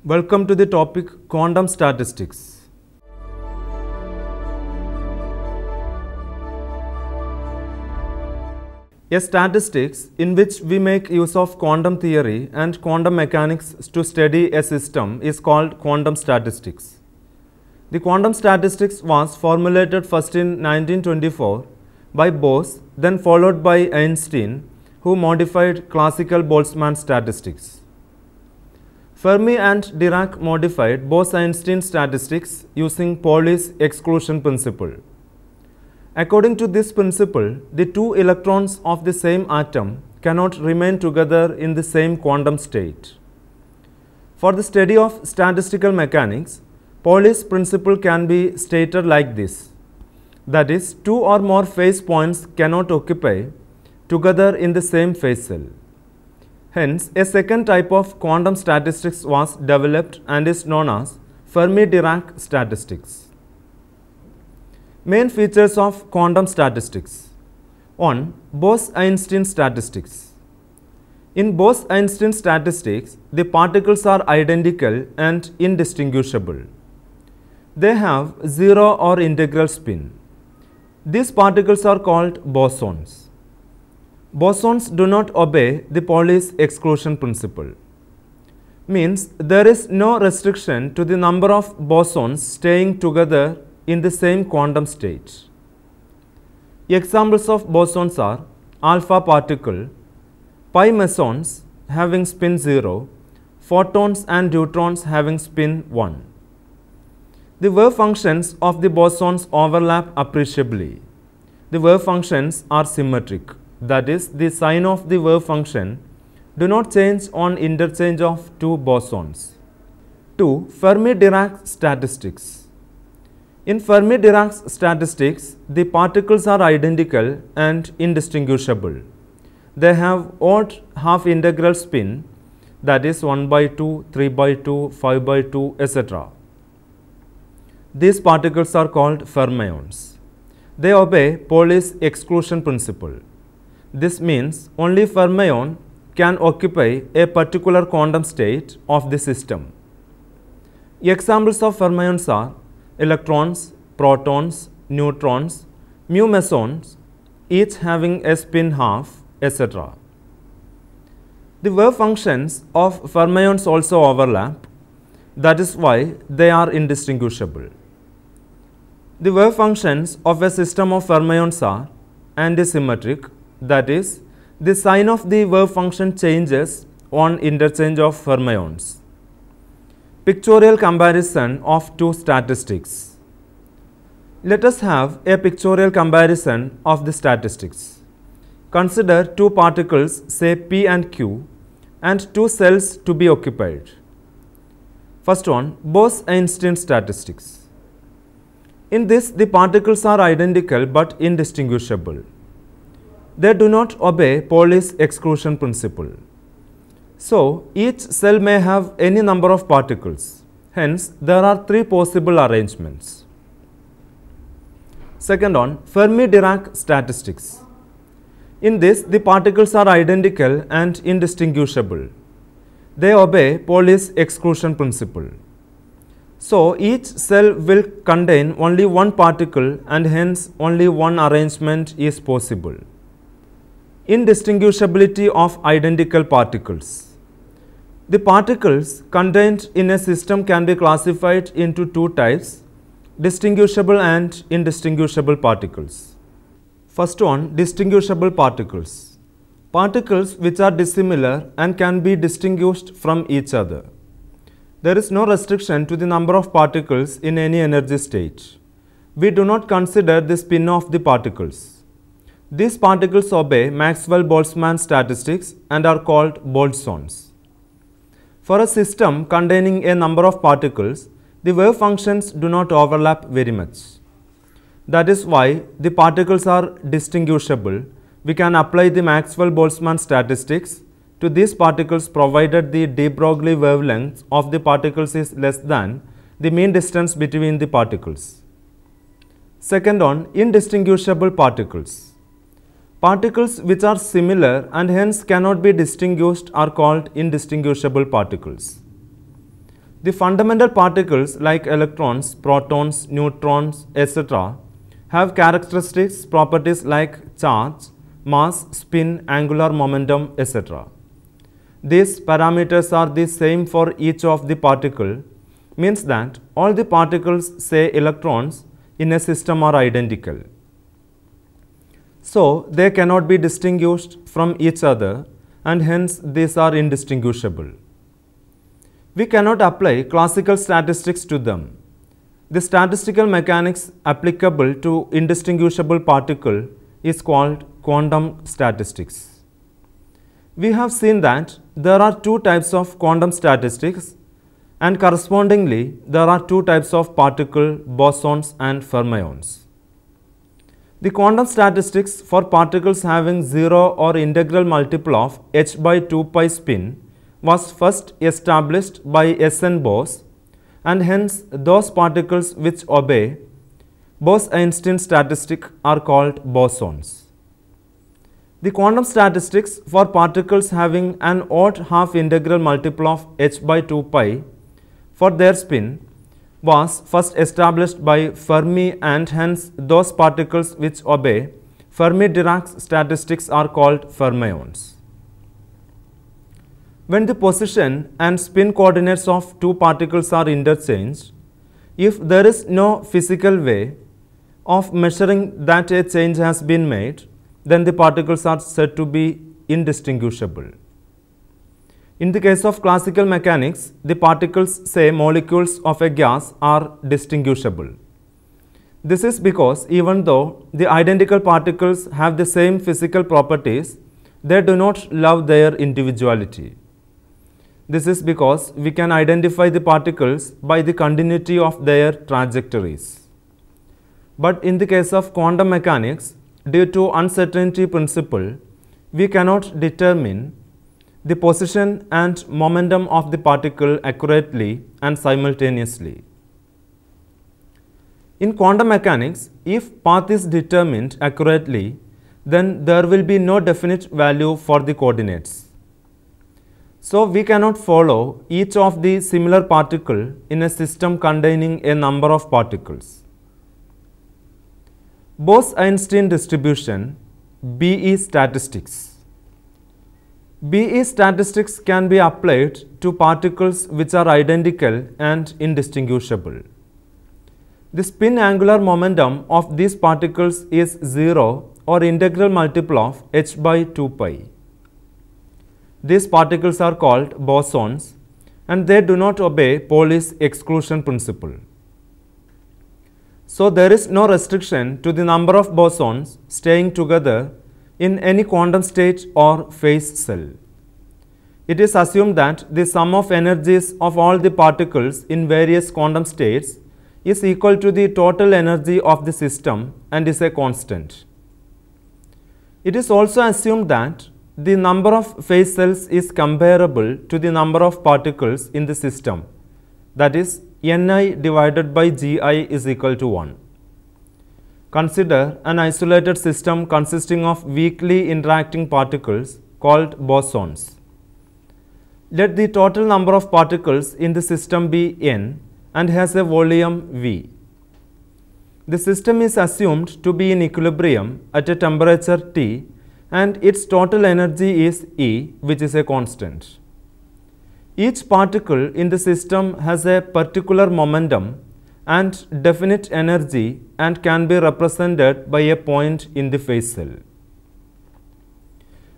Welcome to the topic Quantum Statistics. A statistics in which we make use of quantum theory and quantum mechanics to study a system is called quantum statistics. The quantum statistics was formulated first in 1924 by Bose, then followed by Einstein, who modified classical Boltzmann statistics. Fermi and Dirac modified Bose-Einstein statistics using Pauli's exclusion principle. According to this principle, the two electrons of the same atom cannot remain together in the same quantum state. For the study of statistical mechanics, Pauli's principle can be stated like this. That is, two or more phase points cannot occupy together in the same phase cell. Hence, a second type of quantum statistics was developed and is known as Fermi-Dirac statistics. Main features of quantum statistics. 1. Bose-Einstein statistics. In Bose-Einstein statistics, the particles are identical and indistinguishable. They have zero or integral spin. These particles are called bosons. Bosons do not obey the Pauli's exclusion principle. Means there is no restriction to the number of bosons staying together in the same quantum state. Examples of bosons are alpha particle, pi mesons having spin 0, photons and neutrons having spin 1. The wave functions of the bosons overlap appreciably. The wave functions are symmetric. That is, the sign of the wave function do not change on interchange of two bosons. 2. Fermi-Dirac statistics. In Fermi-Dirac statistics, the particles are identical and indistinguishable. They have odd half-integral spin, that is 1 by 2, 3 by 2, 5 by 2, etc. These particles are called fermions. They obey Pauli's exclusion principle. This means only fermion can occupy a particular quantum state of the system. Examples of fermions are electrons, protons, neutrons, mu mesons, each having a spin half, etc. The wave functions of fermions also overlap. That is why they are indistinguishable. The wave functions of a system of fermions are antisymmetric. That is, the sign of the wave function changes on interchange of fermions. Pictorial comparison of two statistics. Let us have a pictorial comparison of the statistics. Consider two particles, say P and Q, and two cells to be occupied. First one, Bose-Einstein statistics. In this, the particles are identical but indistinguishable. They do not obey Pauli's exclusion principle. So, each cell may have any number of particles. Hence, there are three possible arrangements. Second one, Fermi-Dirac statistics. In this, the particles are identical and indistinguishable. They obey Pauli's exclusion principle. So, each cell will contain only one particle and hence only one arrangement is possible. Indistinguishability of identical particles. The particles contained in a system can be classified into two types, distinguishable and indistinguishable particles. First one, distinguishable particles. Particles which are dissimilar and can be distinguished from each other. There is no restriction to the number of particles in any energy state. We do not consider the spin of the particles. These particles obey Maxwell-Boltzmann statistics and are called bosons. For a system containing a number of particles, the wave functions do not overlap very much. That is why the particles are distinguishable. We can apply the Maxwell-Boltzmann statistics to these particles provided the de Broglie wavelength of the particles is less than the mean distance between the particles. Second one, indistinguishable particles. Particles which are similar and hence cannot be distinguished are called indistinguishable particles. The fundamental particles like electrons, protons, neutrons, etc. have characteristics properties like charge, mass, spin, angular momentum, etc. These parameters are the same for each of the particle, means that all the particles, say electrons, in a system are identical. So, they cannot be distinguished from each other and hence these are indistinguishable. We cannot apply classical statistics to them. The statistical mechanics applicable to indistinguishable particle is called quantum statistics. We have seen that there are two types of quantum statistics and correspondingly there are two types of particle, bosons and fermions. The quantum statistics for particles having 0 or integral multiple of h by 2 pi spin was first established by S.N. Bose, and hence those particles which obey Bose-Einstein statistic are called bosons. The quantum statistics for particles having an odd half integral multiple of h by 2 pi for their spin was first established by Fermi, and hence those particles which obey Fermi-Dirac statistics are called fermions. When the position and spin coordinates of two particles are interchanged, if there is no physical way of measuring that a change has been made, then the particles are said to be indistinguishable. In the case of classical mechanics, the particles, say molecules of a gas, are distinguishable. This is because even though the identical particles have the same physical properties, they do not love their individuality. This is because we can identify the particles by the continuity of their trajectories. But in the case of quantum mechanics, due to uncertainty principle, we cannot determine the position and momentum of the particle accurately and simultaneously. In quantum mechanics, if path is determined accurately, then there will be no definite value for the coordinates. So, we cannot follow each of the similar particle in a system containing a number of particles. Bose-Einstein distribution, BE statistics. BE statistics can be applied to particles which are identical and indistinguishable. The spin angular momentum of these particles is 0 or integral multiple of h by 2 pi. These particles are called bosons and they do not obey Pauli's exclusion principle. So, there is no restriction to the number of bosons staying together in any quantum state or phase cell. It is assumed that the sum of energies of all the particles in various quantum states is equal to the total energy of the system and is a constant. It is also assumed that the number of phase cells is comparable to the number of particles in the system, that is, Ni divided by Gi is equal to 1. Consider an isolated system consisting of weakly interacting particles called bosons. Let the total number of particles in the system be n and has a volume V. The system is assumed to be in equilibrium at a temperature T and its total energy is E, which is a constant. Each particle in the system has a particular momentum and definite energy and can be represented by a point in the phase cell.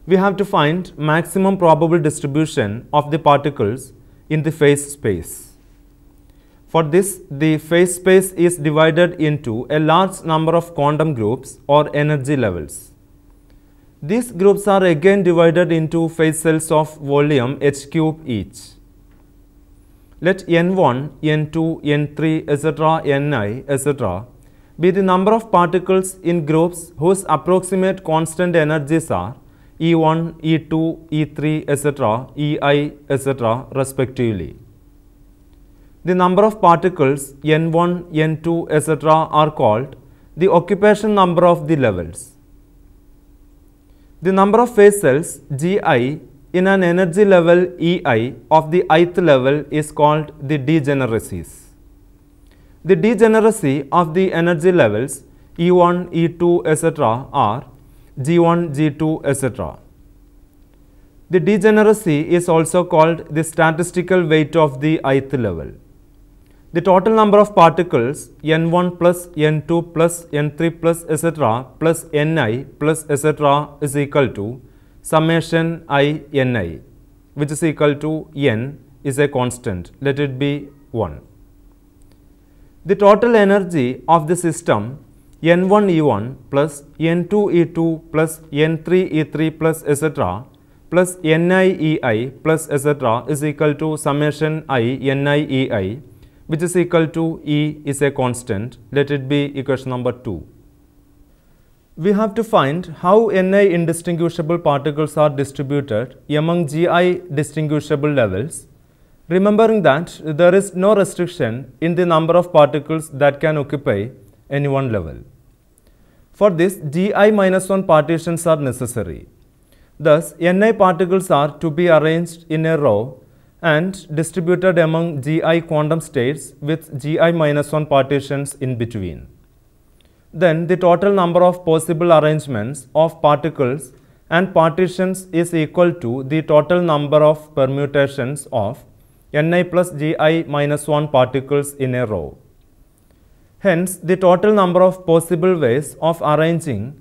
We have to find maximum probable distribution of the particles in the phase space. For this, the phase space is divided into a large number of quantum groups or energy levels. These groups are again divided into phase cells of volume h cube each. Let n1, n2, n3, etc., ni, etc. be the number of particles in groups whose approximate constant energies are E1, E2, E3, etc., Ei, etc., respectively. The number of particles n1, n2, etc. are called the occupation number of the levels. The number of phase cells Gi in an energy level Ei of the ith level is called the degeneracies. The degeneracy of the energy levels E1, E2, etc. are G1, G2, etc. The degeneracy is also called the statistical weight of the ith level. The total number of particles N1 plus N2 plus N3 plus etc. plus Ni plus etc. is equal to summation I Ni, which is equal to N is a constant, let it be 1. The total energy of the system N1 E1 plus N2 E2 plus N3 E3 plus etc. plus Ni Ei plus etc. is equal to summation I Ni Ei, which is equal to E is a constant, let it be equation number 2. We have to find how Ni indistinguishable particles are distributed among Gi distinguishable levels, remembering that there is no restriction in the number of particles that can occupy any one level. For this, Gi-1 partitions are necessary. Thus, Ni particles are to be arranged in a row and distributed among Gi quantum states with Gi-1 partitions in between. Then the total number of possible arrangements of particles and partitions is equal to the total number of permutations of Ni plus Gi-1 particles in a row. Hence, the total number of possible ways of arranging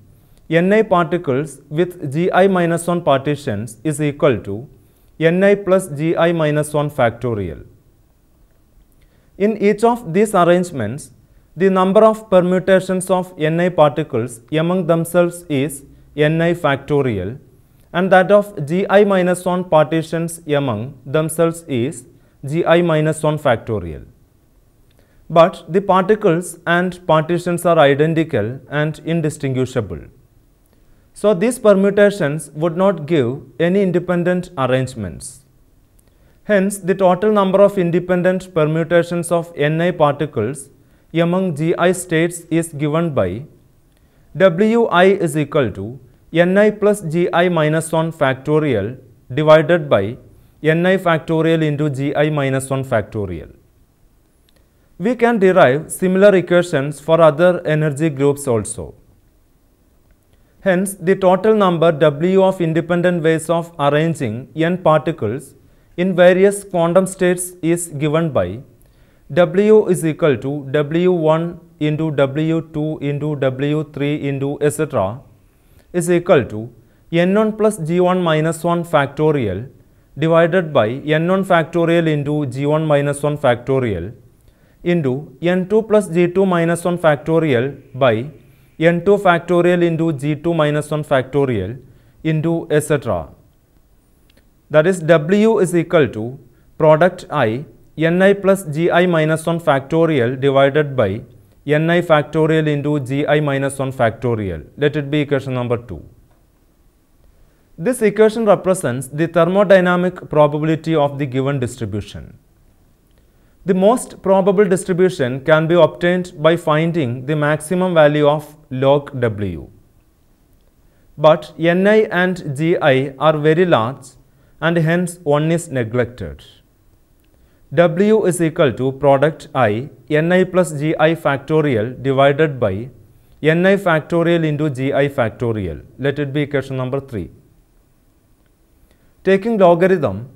Ni particles with Gi-1 partitions is equal to Ni plus Gi-1 factorial. In each of these arrangements, the number of permutations of Ni particles among themselves is Ni factorial, and that of Gi-1 partitions among themselves is Gi-1 factorial. But the particles and partitions are identical and indistinguishable. So these permutations would not give any independent arrangements. Hence, the total number of independent permutations of Ni particles among Gi states is given by Wi is equal to Ni plus Gi-1 factorial divided by Ni factorial into Gi-1 factorial. We can derive similar equations for other energy groups also. Hence, the total number W of independent ways of arranging N particles in various quantum states is given by W is equal to W1 into W2 into W3 into etc. is equal to N1 plus G1 minus 1 factorial divided by N1 factorial into G1 minus 1 factorial into N2 plus G2 minus 1 factorial by N2 factorial into G2 minus 1 factorial into etc. That is, W is equal to product I Ni plus Gi minus 1 factorial divided by Ni factorial into Gi minus 1 factorial. Let it be equation number 2. This equation represents the thermodynamic probability of the given distribution. The most probable distribution can be obtained by finding the maximum value of log W. But Ni and Gi are very large and hence one is neglected. W is equal to product I Ni plus Gi factorial divided by Ni factorial into Gi factorial. Let it be equation number 3. Taking logarithm,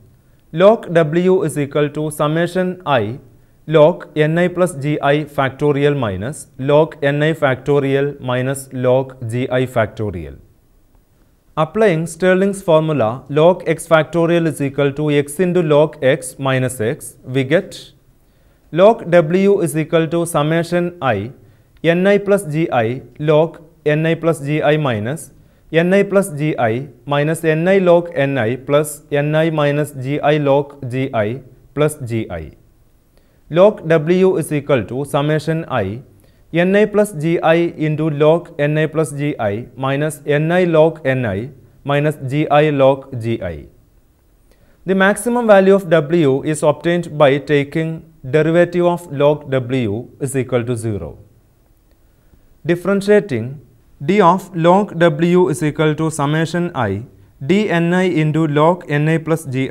log W is equal to summation I log Ni plus Gi factorial minus log Ni factorial minus log Gi factorial. Applying Stirling's formula, log x factorial is equal to x into log x minus x, we get log W is equal to summation I Ni plus Gi log Ni plus Gi minus Ni plus Gi minus Ni log Ni plus Ni minus Gi log Gi plus Gi. Log W is equal to summation I Ni plus Gi into log Ni plus Gi minus Ni log Ni minus Gi log Gi. The maximum value of W is obtained by taking derivative of log W is equal to 0. Differentiating d of log W is equal to summation I dni into log ni plus gi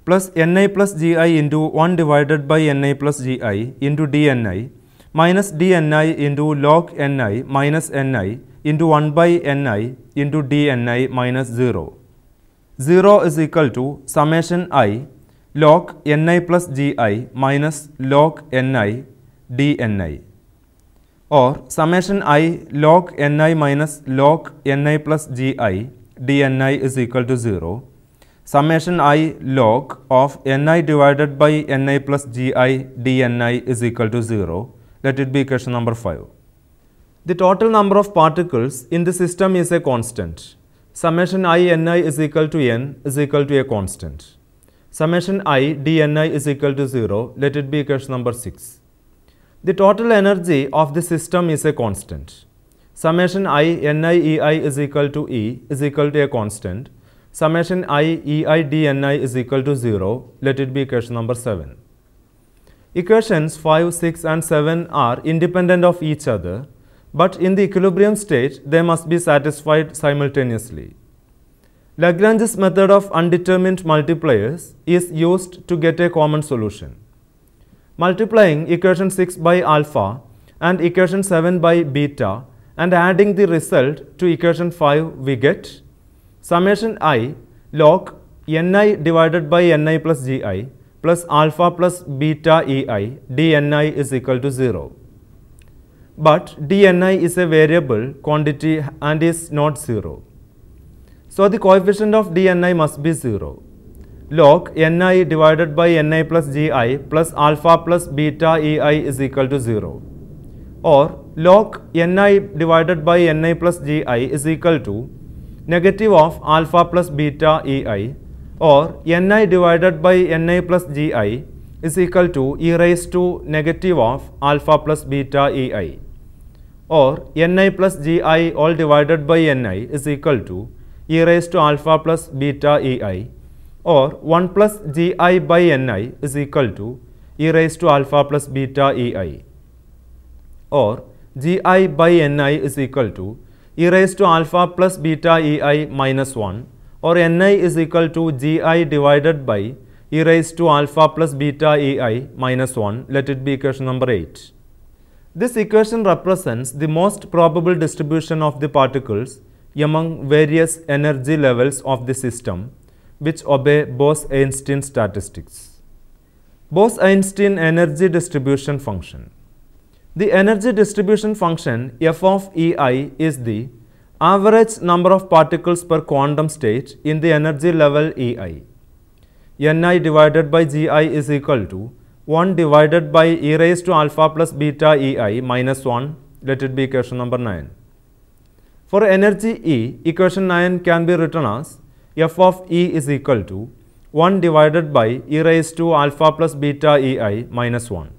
plus ni plus gi into 1 divided by ni plus gi into dni minus dni into log ni minus ni into 1 by ni into dni minus 0. 0 is equal to summation I log ni plus gi minus log ni dni, or summation I log ni minus log ni plus gi dni is equal to 0. Summation I log of ni divided by ni plus gi dni is equal to 0. Let it be equation number 5. The total number of particles in the system is a constant. Summation I ni is equal to n is equal to a constant. Summation I dni is equal to 0. Let it be equation number 6. The total energy of the system is a constant. Summation I ni ei is equal to E is equal to a constant. Summation I ei dni is equal to 0. Let it be equation number 7. Equations 5, 6 and 7 are independent of each other, but in the equilibrium state they must be satisfied simultaneously. Lagrange's method of undetermined multipliers is used to get a common solution. Multiplying equation 6 by alpha and equation 7 by beta and adding the result to equation 5, we get summation I log ni divided by ni plus gi plus alpha plus beta ei dni is equal to 0. But dni is a variable quantity and is not 0. So the coefficient of dni must be 0. Log ni divided by ni plus gi plus alpha plus beta ei is equal to 0. Or log ni divided by ni plus gi is equal to negative of alpha plus beta ei, or ni divided by ni plus gi is equal to e raised to negative of alpha plus beta ei, or ni plus gi all divided by ni is equal to e raised to alpha plus beta ei, or 1 plus gi by ni is equal to e raised to alpha plus beta ei, or gi by ni is equal to e raised to alpha plus beta ei minus 1, or ni is equal to gi divided by e raised to alpha plus beta ei minus 1. Let it be equation number 8. This equation represents the most probable distribution of the particles among various energy levels of the system which obey Bose-Einstein statistics. Bose-Einstein energy distribution function. The energy distribution function f of ei is the average number of particles per quantum state in the energy level ei. ni divided by gi is equal to 1 divided by e raised to alpha plus beta ei minus 1. Let it be equation number 9. For energy E, equation 9 can be written as f of E is equal to 1 divided by e raised to alpha plus beta ei minus 1.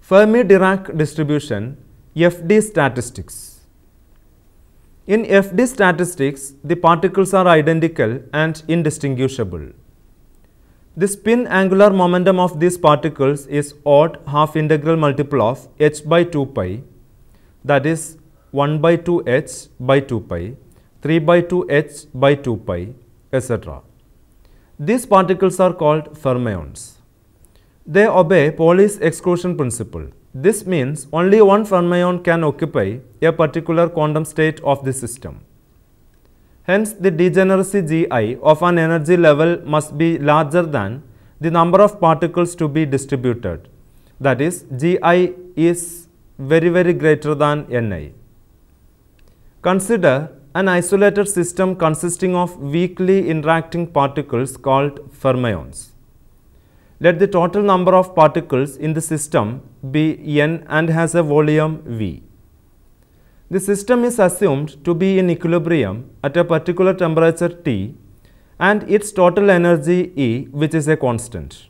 Fermi-Dirac distribution, FD statistics. In FD statistics, the particles are identical and indistinguishable. The spin angular momentum of these particles is odd half integral multiple of h by 2 pi, that is 1 by 2 h by 2 pi, 3 by 2 h by 2 pi, etc. These particles are called fermions. They obey Pauli's exclusion principle. This means only one fermion can occupy a particular quantum state of the system. Hence, the degeneracy Gi of an energy level must be larger than the number of particles to be distributed. That is, Gi is very greater than Ni. Consider an isolated system consisting of weakly interacting particles called fermions. Let the total number of particles in the system be n and has a volume V. The system is assumed to be in equilibrium at a particular temperature T and its total energy E, which is a constant.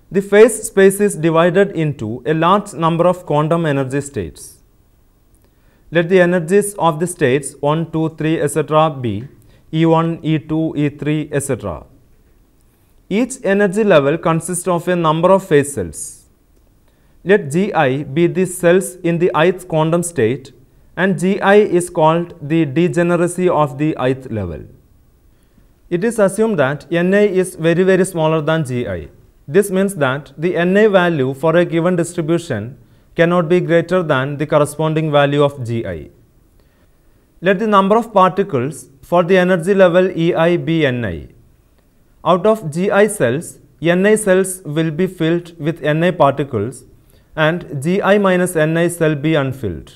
The phase space is divided into a large number of quantum energy states. Let the energies of the states 1, 2, 3, etc. be E1, E2, E3, etc. Each energy level consists of a number of phase cells. Let Gi be the cells in the ith quantum state and Gi is called the degeneracy of the ith level. It is assumed that Na is very smaller than Gi. This means that the Na value for a given distribution cannot be greater than the corresponding value of Gi. Let the number of particles for the energy level Ei be Ni. Out of Gi cells, Ni cells will be filled with Na particles and Gi minus Ni cell be unfilled.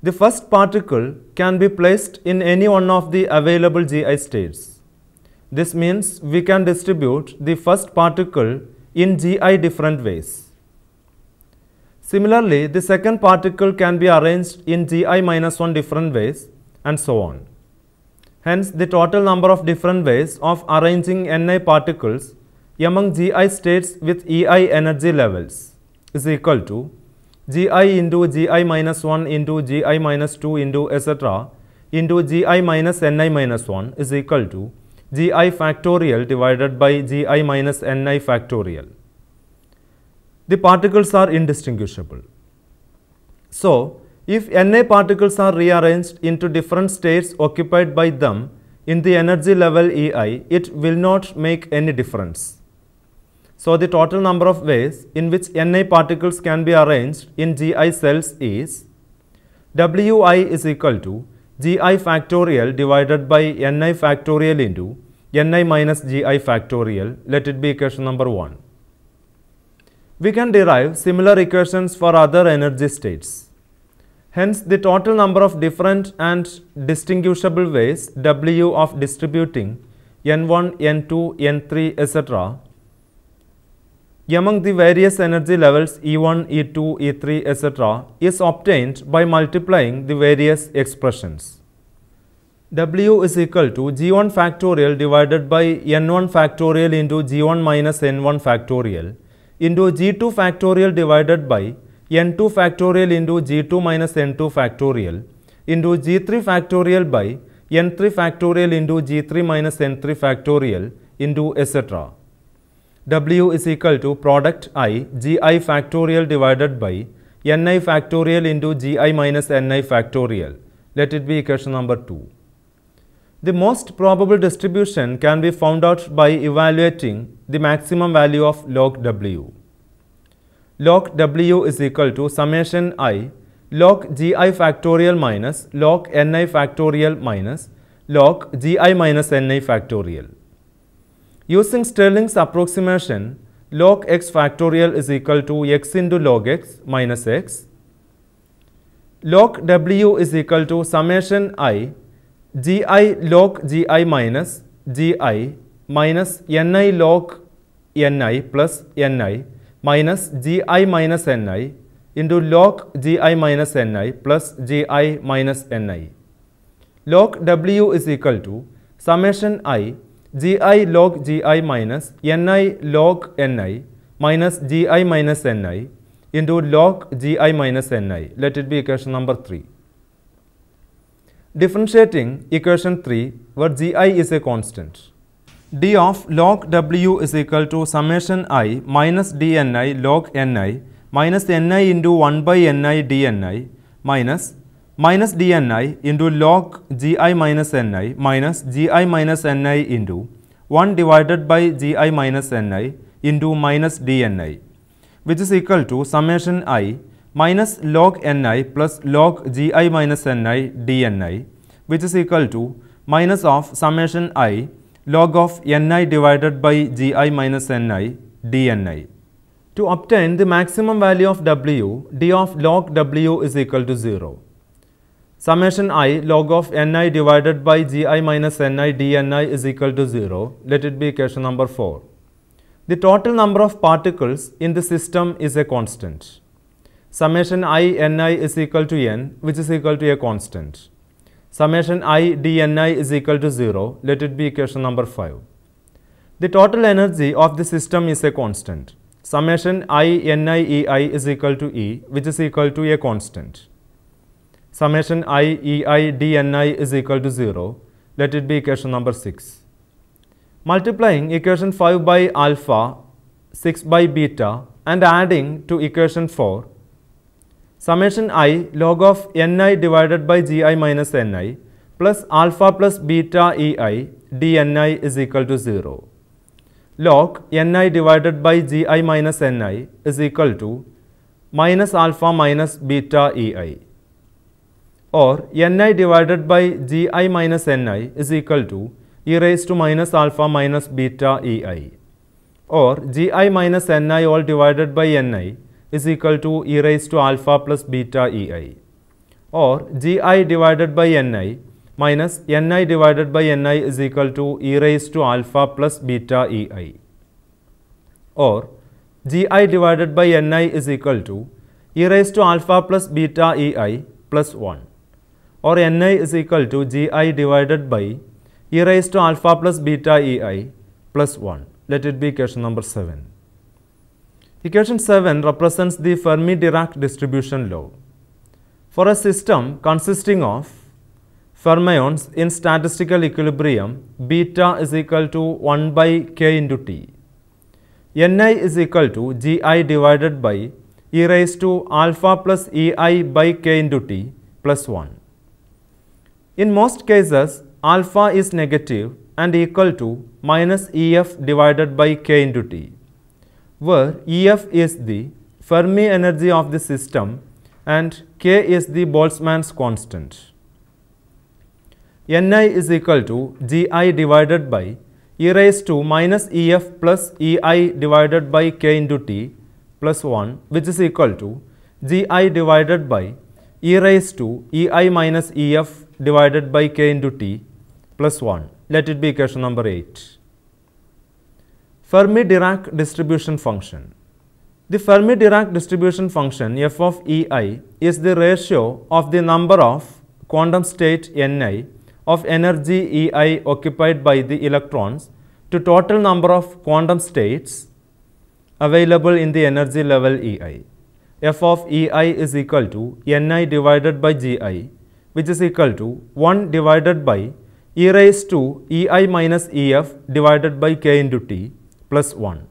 The first particle can be placed in any one of the available Gi states. This means we can distribute the first particle in Gi different ways. Similarly, the second particle can be arranged in Gi minus 1 different ways and so on. Hence, the total number of different ways of arranging Ni particles among Gi states with Ei energy levels is equal to Gi into Gi minus 1 into Gi minus 2 into etc. into Gi minus Ni minus 1 is equal to Gi factorial divided by Gi minus Ni factorial. The particles are indistinguishable. So, if Na particles are rearranged into different states occupied by them in the energy level Ei, it will not make any difference. So, the total number of ways in which Na particles can be arranged in Gi cells is Wi is equal to Gi factorial divided by Ni factorial into Ni minus Gi factorial. Let it be equation number 1. We can derive similar equations for other energy states. Hence, the total number of different and distinguishable ways W of distributing N1, N2, N3, etc. among the various energy levels E1, E2, E3, etc. is obtained by multiplying the various expressions. W is equal to G1 factorial divided by N1 factorial into G1 minus N1 factorial into G2 factorial divided by N2 factorial into G2 minus N2 factorial into G3 factorial by N3 factorial into G3 minus N3 factorial into etc. W is equal to product I Gi factorial divided by Ni factorial into Gi minus Ni factorial. Let it be equation number 2. The most probable distribution can be found out by evaluating the maximum value of log W. Log W is equal to summation I log Gi factorial minus log Ni factorial minus log Gi minus Ni factorial. Using Stirling's approximation, log x factorial is equal to x into log x minus x. Log W is equal to summation I Gi log Gi minus Gi minus Ni log Ni plus Ni minus Gi minus Ni into log Gi minus Ni plus Gi minus Ni. Log W is equal to summation I Gi log Gi minus Ni log Ni minus Gi minus Ni into log Gi minus Ni. Let it be equation number 3. Differentiating equation 3 where Gi is a constant. D of log W is equal to summation I minus dni log Ni minus Ni into 1 by Ni dni minus dni into log Gi minus Ni minus Gi minus Ni into 1 divided by Gi minus Ni into minus dni, which is equal to summation I minus log Ni plus log Gi minus Ni dni, which is equal to minus of summation I log of Ni divided by Gi minus Ni dni. To obtain the maximum value of W, d of log W is equal to 0. Summation I log of Ni divided by Gi minus Ni dni is equal to 0. Let it be equation number 4. The total number of particles in the system is a constant. Summation I Ni is equal to n, which is equal to a constant. Summation I dni is equal to 0. Let it be equation number 5. The total energy of the system is a constant. Summation I Ni Ei is equal to E, which is equal to a constant. Summation I Ei dni is equal to 0. Let it be equation number 6. Multiplying equation 5 by alpha, 6 by beta and adding to equation 4, summation I log of Ni divided by Gi minus Ni plus alpha plus beta Ei dNi is equal to 0. Log Ni divided by Gi minus Ni is equal to minus alpha minus beta Ei, or Ni divided by Gi minus Ni is equal to e raised to minus alpha minus beta Ei, or Gi minus Ni all divided by Ni is equal to e raised to alpha plus beta Ei, or Gi divided by Ni minus Ni divided by Ni is equal to e raised to alpha plus beta Ei, or Gi divided by Ni is equal to e raised to alpha plus beta Ei plus 1, or Ni is equal to Gi divided by e raised to alpha plus beta Ei plus 1. Let it be equation number 7. Equation 7 represents the Fermi-Dirac distribution law. For a system consisting of fermions in statistical equilibrium, beta is equal to 1 by k into T. Ni is equal to Gi divided by e raised to alpha plus Ei by k into T plus 1. In most cases, alpha is negative and equal to minus Ef divided by k into T, where Ef is the Fermi energy of the system and k is the Boltzmann's constant. Ni is equal to Gi divided by e raised to minus Ef plus Ei divided by k into T plus 1, which is equal to Gi divided by e raised to Ei minus Ef divided by k into T plus 1. Let it be equation number 8. Fermi-Dirac distribution function. The Fermi-Dirac distribution function f of Ei is the ratio of the number of quantum state Ni of energy Ei occupied by the electrons to total number of quantum states available in the energy level Ei. F of Ei is equal to Ni divided by Gi, which is equal to 1 divided by e raised to Ei minus Ef divided by k into T plus 1.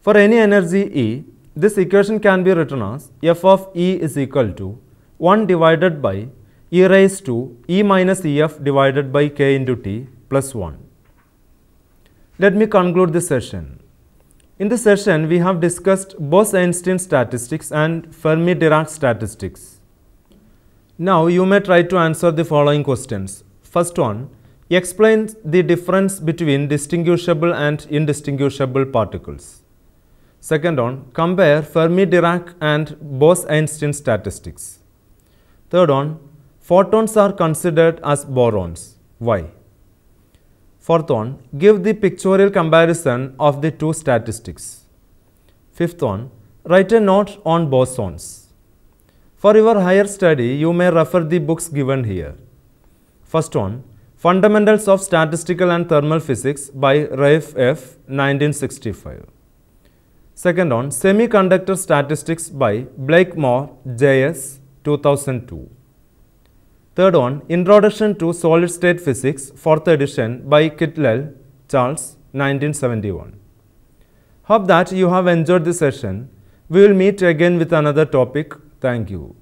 For any energy E, this equation can be written as f of E is equal to 1 divided by e raised to E minus Ef divided by k into T plus 1. Let me conclude this session. In this session, we have discussed Bose-Einstein statistics and Fermi-Dirac statistics. Now, you may try to answer the following questions. First one, explain the difference between distinguishable and indistinguishable particles. Second one, compare Fermi-Dirac and Bose-Einstein statistics. Third one, photons are considered as bosons. Why? Fourth one, give the pictorial comparison of the two statistics. Fifth one, write a note on bosons. For your higher study, you may refer the books given here. First one, Fundamentals of Statistical and Thermal Physics by Rafe F. 1965. Second one, Semiconductor Statistics by Blakemore J.S. 2002. Third one, Introduction to Solid State Physics, 4th edition by Kittlell, Charles, 1971. Hope that you have enjoyed this session. We will meet again with another topic. Thank you.